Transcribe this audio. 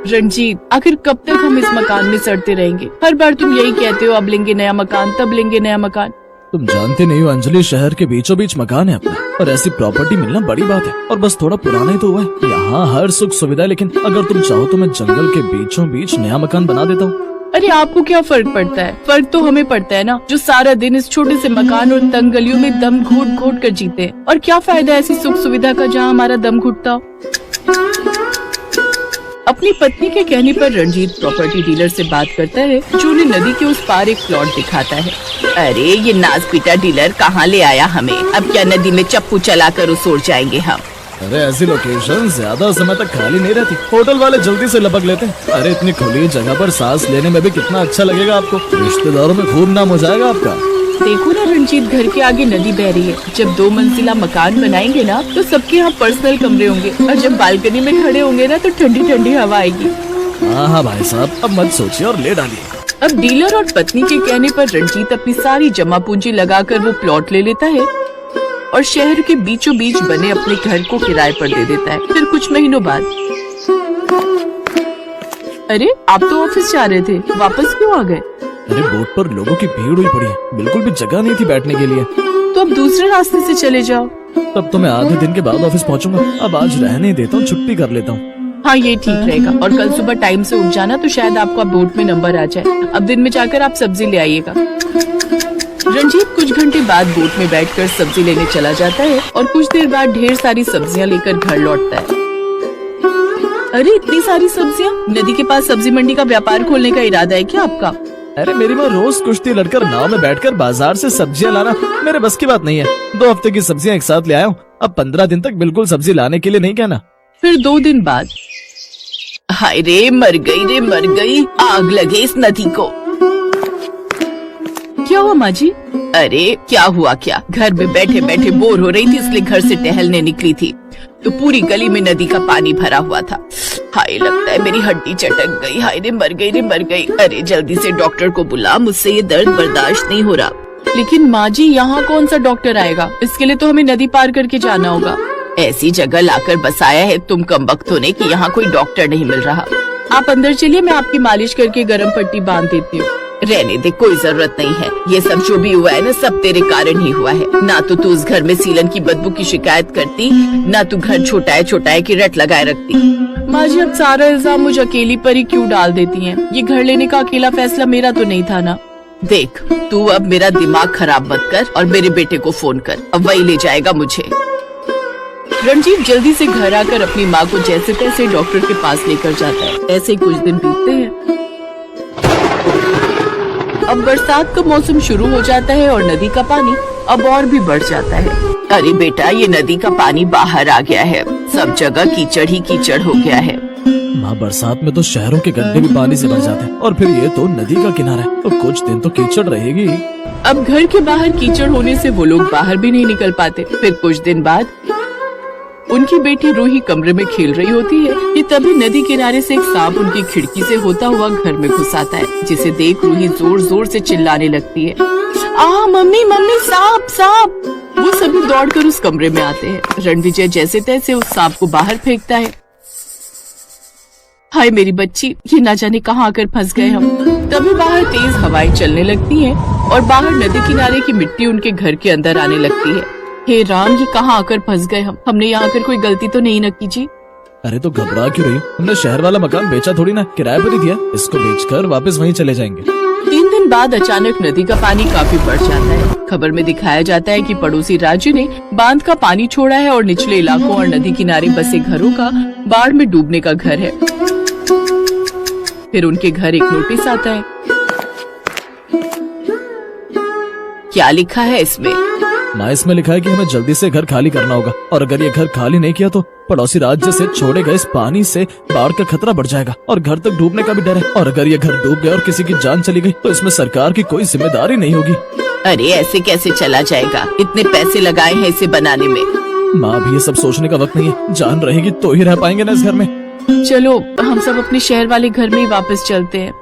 रंजीत, आखिर कब तक हम इस मकान में सड़ते रहेंगे? हर बार तुम यही कहते हो, अब लेंगे नया मकान, तब लेंगे नया मकान। तुम जानते नहीं हो अंजलि, शहर के बीचों बीच मकान है अपना, और ऐसी प्रॉपर्टी मिलना बड़ी बात है। और बस थोड़ा पुराना ही तो हुआ है। यहाँ हर सुख सुविधा है, लेकिन अगर तुम चाहो तो मैं जंगल के बीचों बीच नया मकान बना देता हूँ। अरे आपको क्या फर्क पड़ता है? फर्क तो हमें पड़ता है ना, जो सारा दिन इस छोटे से मकान और तंग गलियों में दम घोट घोट कर जीते हैं। और क्या फायदा ऐसी सुख सुविधा का जहाँ हमारा दम घुटता हो। अपनी पत्नी के कहने पर रणजीत प्रॉपर्टी डीलर से बात करता है, जो उन्हें नदी के उस पार एक प्लॉट दिखाता है। अरे ये नाज पीटा डीलर कहाँ ले आया हमें? अब क्या नदी में चप्पू चलाकर उड़ जाएंगे हम? अरे ऐसी लोकेशन ज्यादा समय तक खाली नहीं रहती, होटल वाले जल्दी से लपक लेते हैं। अरे इतनी खुली जगह पर सांस लेने में भी कितना अच्छा लगेगा आपको, रिश्तेदारों में खूब नाम हो जाएगा आपका। देखो ना रंजीत, घर के आगे नदी बह रही है। जब 2 मंजिला मकान बनाएंगे ना तो सबके यहाँ पर्सनल कमरे होंगे, और जब बालकनी में खड़े होंगे ना तो ठंडी ठंडी हवा आएगी। हाँ भाई साहब, अब मत सोचिए और ले डालिए। अब डीलर और पत्नी के कहने पर रंजीत अपनी सारी जमा पूंजी लगाकर वो प्लॉट ले लेता है और शहर के बीचों बीच बने अपने घर को किराए पर दे देता है। फिर कुछ महीनों बाद, अरे आप तो ऑफिस जा रहे थे, वापस क्यों आ गए? अरे बोट पर लोगों की भीड़ हुई पड़ी है, बिल्कुल भी जगह नहीं थी बैठने के लिए। तो अब दूसरे रास्ते से चले जाओ। तब तो मैं आधे दिन के बाद ऑफिस पहुंचूंगा। अब आज रहने देता हूँ, छुट्टी कर लेता हूँ। हाँ ये ठीक रहेगा। और कल सुबह टाइम से उठ जाना, तो शायद आपका बोट में नंबर आ जाए। अब दिन में जाकर आप सब्जी ले आइएगा। रंजीत कुछ घंटे बाद बोट में बैठकर सब्जी लेने चला जाता है और कुछ देर बाद ढेर सारी सब्जियां लेकर घर लौटता है। अरे इतनी सारी सब्जियां? नदी के पास सब्जी मंडी का व्यापार खोलने का इरादा है क्या आपका? अरे मेरी माँ रोज कुश्ती लड़कर नाव में बैठकर बाजार से सब्जियां लाना मेरे बस की बात नहीं है। 2 हफ्ते की सब्जियां एक साथ ले आया हूँ। अब 15 दिन तक बिल्कुल सब्जी लाने के लिए नहीं कहना। फिर 2 दिन बाद, हाय रे मर गई, आग लगे इस नदी को। क्या हुआ माँ जी? अरे क्या हुआ क्या, घर में बैठे बैठे बोर हो रही थी, इसलिए घर से टहलने निकली थी तो पूरी गली में नदी का पानी भरा हुआ था। हाय लगता है मेरी हड्डी चटक गई। हाय रे मर गई। अरे जल्दी से डॉक्टर को बुला, मुझसे ये दर्द बर्दाश्त नहीं हो रहा। लेकिन माँ जी यहाँ कौन सा डॉक्टर आएगा? इसके लिए तो हमें नदी पार करके जाना होगा। ऐसी जगह लाकर बसाया है तुम कमबख्त होने कि यहाँ कोई डॉक्टर नहीं मिल रहा। आप अंदर चलिए, मैं आपकी मालिश करके गर्म पट्टी बांध देती हूँ। रहने दे, कोई जरूरत नहीं है। ये सब जो भी हुआ है ना, सब तेरे कारण ही हुआ है। ना तो तू उस घर में सीलन की बदबू की शिकायत करती, ना तू घर छोटा है की रट लगाए रखती। माँ जी अब सारा इल्जाम मुझे अकेली पर ही क्यों डाल देती हैं? ये घर लेने का अकेला फैसला मेरा तो नहीं था ना। देख तू अब मेरा दिमाग खराब मत कर और मेरे बेटे को फोन कर, अब वही ले जाएगा मुझे। रणजीत जल्दी से घर आकर अपनी माँ को जैसे तैसे डॉक्टर के पास लेकर जाता है। ऐसे कुछ दिन बीतते हैं। अब बरसात का मौसम शुरू हो जाता है और नदी का पानी अब और भी बढ़ जाता है। अरे बेटा, ये नदी का पानी बाहर आ गया है, सब जगह कीचड़ ही कीचड़ हो गया है। माँ बरसात में तो शहरों के गड्ढे भी पानी से भर जाते हैं, और फिर ये तो नदी का किनारा है, तो कुछ दिन तो कीचड़ रहेगी। अब घर के बाहर कीचड़ होने से वो लोग बाहर भी नहीं निकल पाते। फिर कुछ दिन बाद उनकी बेटी रूही कमरे में खेल रही होती है कि तभी नदी किनारे से एक सांप उनकी खिड़की से होता हुआ घर में घुस आता है, जिसे देख रूही जोर जोर से चिल्लाने लगती है, आ मम्मी सांप। वो सभी दौड़कर उस कमरे में आते हैं। रणविजय जैसे तैसे उस सांप को बाहर फेंकता है। हाय मेरी बच्ची, ये ना जाने कहाँ आकर फंस गए हम। तभी बाहर तेज हवाएं चलने लगती हैं और बाहर नदी किनारे की मिट्टी उनके घर के अंदर आने लगती है। हे राम, ये कहाँ आकर फंस गए हम? हमने यहाँ आकर कोई गलती तो नहीं न की जी? अरे तो घबरा क्यों रही? हमने शहर वाला मकान बेचा थोड़ी ना, किराए पर ही दिया। इसको बेचकर वापस वहीं चले जाएंगे। 3 दिन बाद अचानक नदी का पानी काफी बढ़ जाता है। खबर में दिखाया जाता है कि पड़ोसी राज्य ने बांध का पानी छोड़ा है और निचले इलाकों और नदी किनारे बसे घरों का बाढ़ में डूबने का घर है। फिर उनके घर एक नोटिस आता है। क्या लिखा है इसमें? माँ इसमें लिखा है कि हमें जल्दी से घर खाली करना होगा, और अगर ये घर खाली नहीं किया तो पड़ोसी राज्य से छोड़े गए इस पानी से बाढ़ का खतरा बढ़ जाएगा और घर तक डूबने का भी डर है। और अगर ये घर डूब गया और किसी की जान चली गई तो इसमें सरकार की कोई जिम्मेदारी नहीं होगी। अरे ऐसे कैसे चला जाएगा? इतने पैसे लगाए हैं इसे बनाने में। माँ अभी ये सब सोचने का वक्त नहीं है। जान रहेगी तो ही रह पाएंगे ना इस घर में। चलो हम सब अपने शहर वाले घर में ही वापस चलते हैं।